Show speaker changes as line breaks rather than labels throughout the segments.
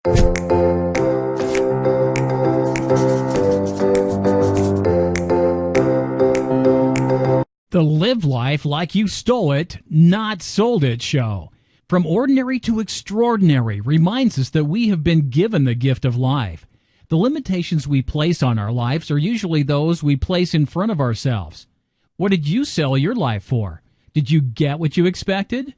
The Live Life Like You Stole It, Not Sold It show. From ordinary to extraordinary reminds us that we have been given the gift of life. The limitations we place on our lives are usually those we place in front of ourselves. What did you sell your life for? Did you get what you expected?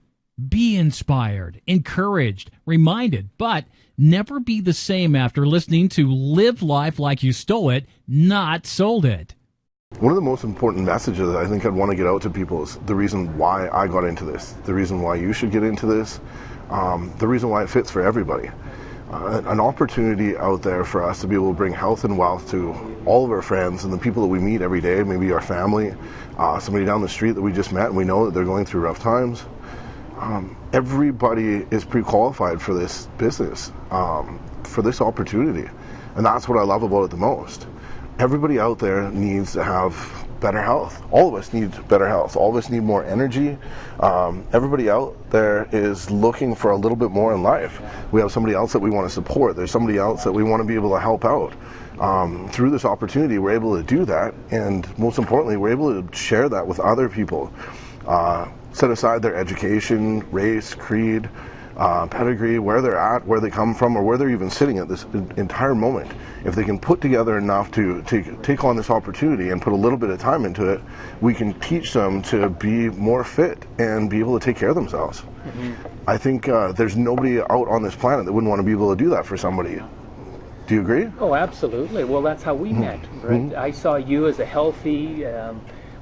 Be inspired, encouraged, reminded, but never be the same after listening to Live Life Like You Stole It, Not Sold It.
One of the most important messages that I think I'd want to get out to people is the reason why I got into this, the reason why you should get into this, the reason why it fits for everybody. An opportunity out there for us to be able to bring health and wealth to all of our friends and the people that we meet every day, maybe our family, somebody down the street that we just met and we know that they're going through rough times. Everybody is pre-qualified for this business, for this opportunity. And that's what I love about it the most. Everybody out there needs to have better health. All of us need better health. All of us need more energy. Everybody out there is looking for a little bit more in life. We have somebody else that we want to support. There's somebody else that we want to be able to help out. Through this opportunity, we're able to do that, and most importantly, we're able to share that with other people. Set aside their education, race, creed, pedigree, where they're at, where they come from, or where they're even sitting at this entire moment. If they can put together enough to take on this opportunity and put a little bit of time into it, we can teach them to be more fit and be able to take care of themselves. Mm-hmm. I think there's nobody out on this planet that wouldn't want to be able to do that for somebody. Do you agree?
Oh, absolutely. Well, that's how we met, right? Mm-hmm. I saw you as a healthy,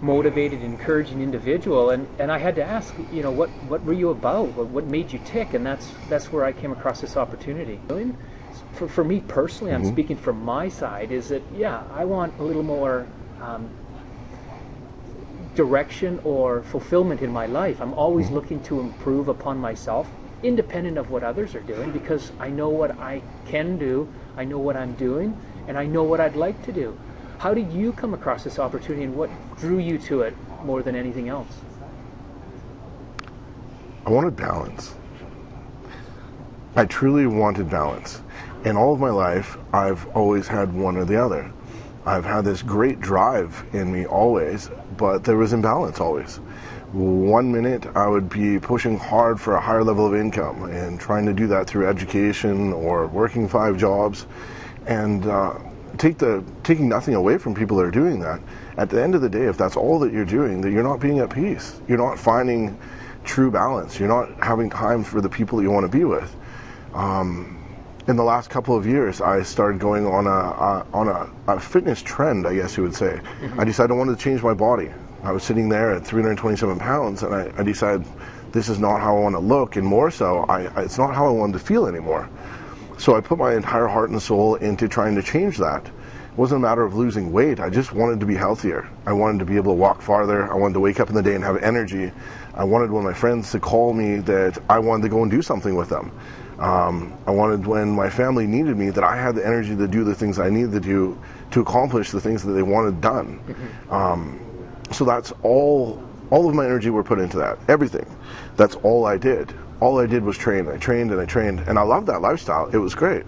motivated, encouraging individual, and I had to ask, what were you about? What made you tick? And that's where I came across this opportunity. For me personally, I'm speaking from my side, is that, I want a little more direction or fulfillment in my life. I'm always looking to improve upon myself, independent of what others are doing, because I know what I can do, I know what I'm doing, and I know what I'd like to do. How did you come across this opportunity, and what drew you to it more than anything else?
I wanted balance. I truly wanted balance. In all of my life, I've always had one or the other. I've had this great drive in me always, but there was imbalance always. 1 minute I would be pushing hard for a higher level of income and trying to do that through education or working 5 jobs, and taking nothing away from people that are doing that. At the end of the day, if that's all that you're doing, that you're not being at peace. You're not finding true balance. You're not having time for the people that you want to be with. In the last couple of years, I started going on a fitness trend, I guess you would say. I decided I wanted to change my body. I was sitting there at 327 pounds, and I decided this is not how I want to look, and more so, it's not how I wanted to feel anymore. So I put my entire heart and soul into trying to change that. It wasn't a matter of losing weight. I just wanted to be healthier. I wanted to be able to walk farther. I wanted to wake up in the day and have energy. I wanted when my friends to call me that I wanted to go and do something with them. I wanted when my family needed me that I had the energy to do the things I needed to do to accomplish the things that they wanted done. So that's all of my energy were put into that. Everything. That's all I did. All I did was train. I trained and I trained, and I loved that lifestyle. It was great.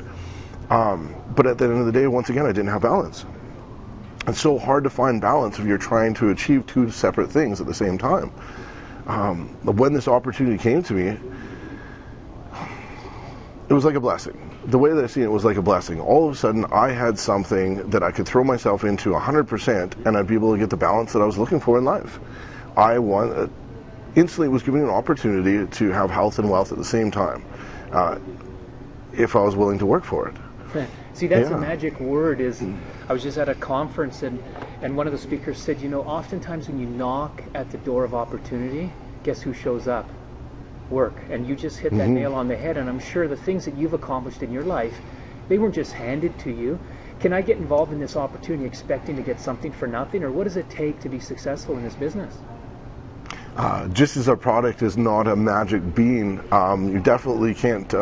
But at the end of the day, once again, I didn't have balance. It's so hard to find balance if you're trying to achieve 2 separate things at the same time. When this opportunity came to me, it was like a blessing. The way that I see it was like a blessing. All of a sudden, I had something that I could throw myself into 100%, and I'd be able to get the balance that I was looking for in life. Instantly was given an opportunity to have health and wealth at the same time, if I was willing to work for it.
See, that's a magic word. I was just at a conference, and one of the speakers said, oftentimes when you knock at the door of opportunity, guess who shows up? Work. And you just hit that nail on the head, and I'm sure the things that you've accomplished in your life, they weren't just handed to you. Can I get involved in this opportunity expecting to get something for nothing, or what does it take to be successful in this business?
Just as our product is not a magic bean, you definitely can't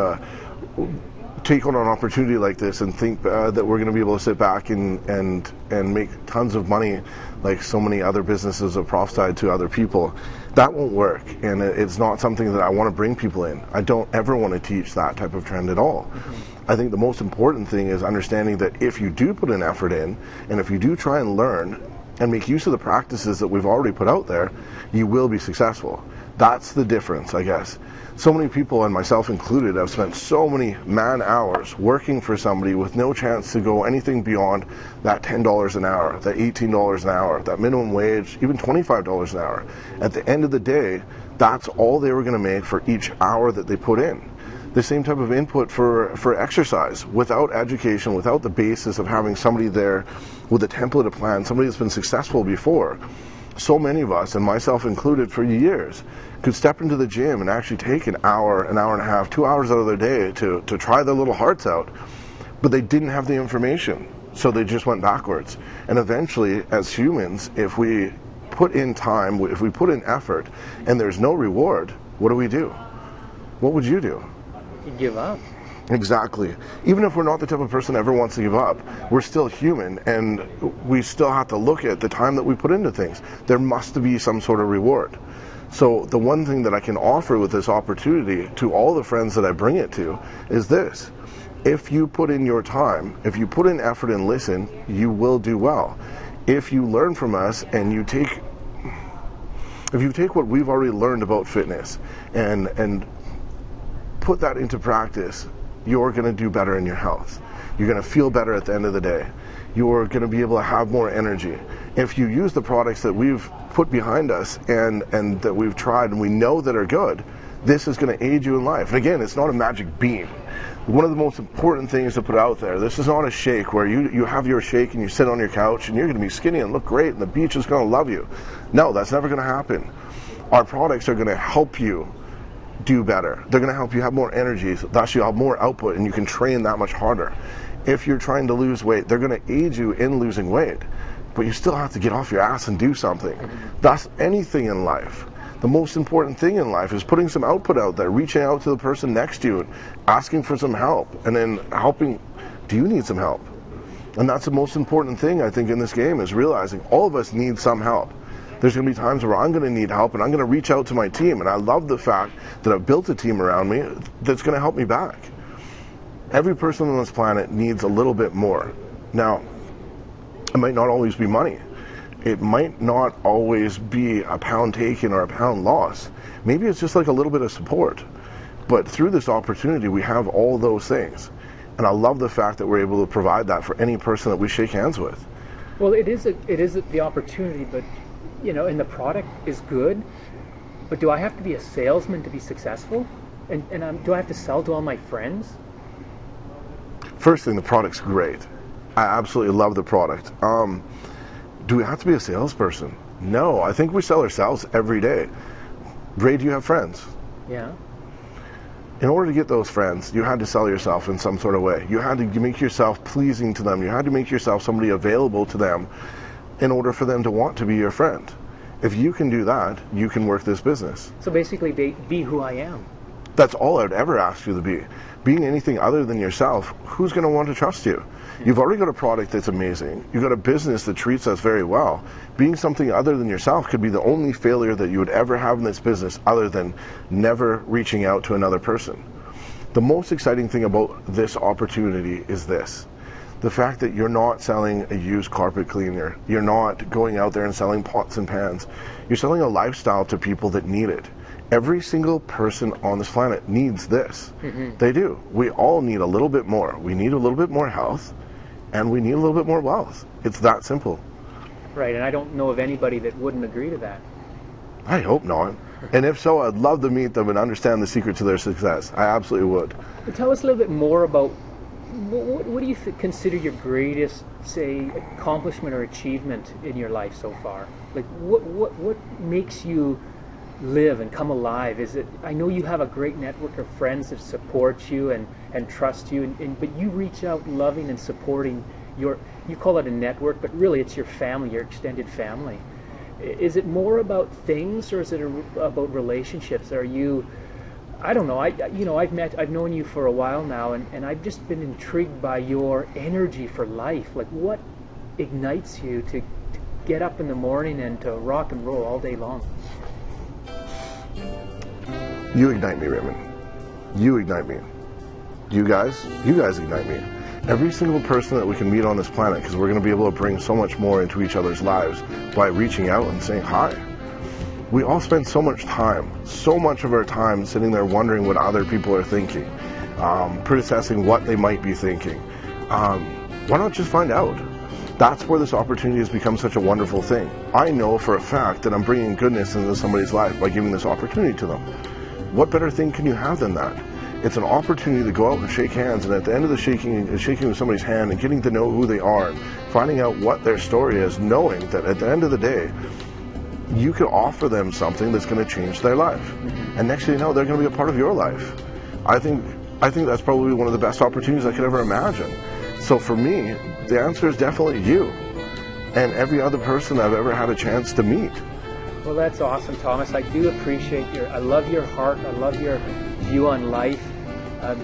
take on an opportunity like this and think that we're going to be able to sit back and make tons of money like so many other businesses have prophesied to other people. That won't work, and it's not something that I want to bring people in. I don't ever want to teach that type of trend at all. I think the most important thing is understanding that if you do put an effort in, and if you do try and learn and make use of the practices that we've already put out there, you will be successful. That's the difference, I guess. So many people, and myself included, have spent so many man-hours working for somebody with no chance to go anything beyond that $10 an hour, that $18 an hour, that minimum wage, even $25 an hour. At the end of the day, that's all they were going to make for each hour that they put in. The same type of input for exercise. Without education, without the basis of having somebody there with a template, a plan, somebody that's been successful before, so many of us, and myself included for years, could step into the gym and actually take an hour and a half, 2 hours out of their day to try their little hearts out. But they didn't have the information, so they just went backwards. And eventually, as humans, if we put in time, if we put in effort, and there's no reward, what do? What would you do?
You give up.
Exactly. Even if we're not the type of person that ever wants to give up, we're still human, and we still have to look at the time that we put into things. There must be some sort of reward. So the one thing that I can offer with this opportunity to all the friends that I bring it to is this. If you put in your time, if you put in effort and listen, you will do well. If you learn from us and you take what we've already learned about fitness and put that into practice, you're going to do better in your health. You're going to feel better at the end of the day. You're going to be able to have more energy. If you use the products that we've put behind us and that we've tried and we know that are good, this is going to aid you in life. And again, it's not a magic bean. One of the most important things to put out there, this is not a shake where you have your shake and you sit on your couch and you're going to be skinny and look great and the beach is going to love you. No, that's never going to happen. Our products are going to help you do better. They're going to help you have more energy, thus you'll have more output and you can train that much harder. If you're trying to lose weight, they're going to aid you in losing weight, but you still have to get off your ass and do something. That's anything in life. The most important thing in life is putting some output out there, reaching out to the person next to you and asking for some help, and then helping. Do you need some help? And that's the most important thing, I think, in this game, is realizing all of us need some help. There's going to be times where I'm going to need help and I'm going to reach out to my team, and I love the fact that I've built a team around me that's going to help me back. Every person on this planet needs a little bit more. Now, it might not always be money. It might not always be a pound taken or a pound lost. Maybe it's just like a little bit of support. But through this opportunity, we have all those things. And I love the fact that we're able to provide that for any person that we shake hands with.
Well, it is the opportunity, but and the product is good, but do I have to be a salesman to be successful? And do I have to sell to all my friends?
First thing, the product's great. I absolutely love the product. Do we have to be a salesperson? No, I think we sell ourselves every day. Ray, do you have friends?
Yeah.
In order to get those friends, you had to sell yourself in some sort of way. You had to make yourself pleasing to them. You had to make yourself somebody available to them in order for them to want to be your friend. If you can do that, you can work this business.
So basically, be who I am.
That's all I'd ever ask you to be. Being anything other than yourself, who's going to want to trust you? You've already got a product that's amazing. You've got a business that treats us very well. Being something other than yourself could be the only failure that you would ever have in this business, other than never reaching out to another person. The most exciting thing about this opportunity is this. The fact that you're not selling a used carpet cleaner. You're not going out there and selling pots and pans. You're selling a lifestyle to people that need it. Every single person on this planet needs this. They do. We all need a little bit more. We need a little bit more health, and we need a little bit more wealth. It's that simple.
Right, and I don't know of anybody that wouldn't agree to that.
I hope not. And if so, I'd love to meet them and understand the secret to their success. I absolutely would.
But tell us a little bit more about what do you consider your greatest, say, accomplishment or achievement in your life so far? Like, what makes you live and come alive? Is it? I know you have a great network of friends that support you and trust you, but you reach out loving and supporting you call it a network, but really it's your family, your extended family. Is it more about things, or is it about relationships? Are you I don't know. I've known you for a while now, and I've just been intrigued by your energy for life. Like, what ignites you to get up in the morning and to rock and roll all day long?
You ignite me, Raymond. You ignite me. You guys ignite me. Every single person that we can meet on this planet, because we're going to be able to bring so much more into each other's lives by reaching out and saying hi. We all spend so much of our time sitting there wondering what other people are thinking, predecessing what they might be thinking. Why not just find out? That's where this opportunity has become such a wonderful thing. I know for a fact that I'm bringing goodness into somebody's life by giving this opportunity to them. What better thing can you have than that? It's an opportunity to go out and shake hands, and at the end of the shaking of somebody's hand and getting to know who they are, and finding out what their story is, knowing that at the end of the day, you can offer them something that's going to change their life. And next thing you know, they're going to be a part of your life. I think that's probably one of the best opportunities I could ever imagine. So for me, the answer is definitely you and every other person I've ever had a chance to meet.
Well, that's awesome, Thomas. I do appreciate I love your heart. I love your view on life.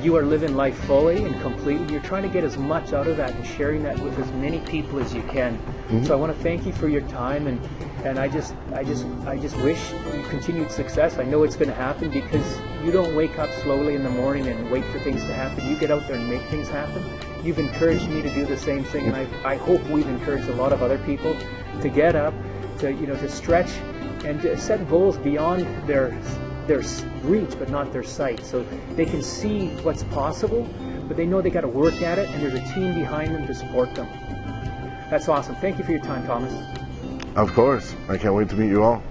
You are living life fully and completely. You're trying to get as much out of that and sharing that with as many people as you can. Mm-hmm. So I want to thank you for your time, and I just wish you continued success. I know it's going to happen because you don't wake up slowly in the morning and wait for things to happen. You get out there and make things happen. You've encouraged me to do the same thing, and I hope we've encouraged a lot of other people to get up, to stretch, and to set goals beyond their reach but not their sight, so they can see what's possible, but they know they got to work at it, and there's a team behind them to support them. That's awesome. Thank you for your time, Thomas.
Of course. I can't wait to meet you all.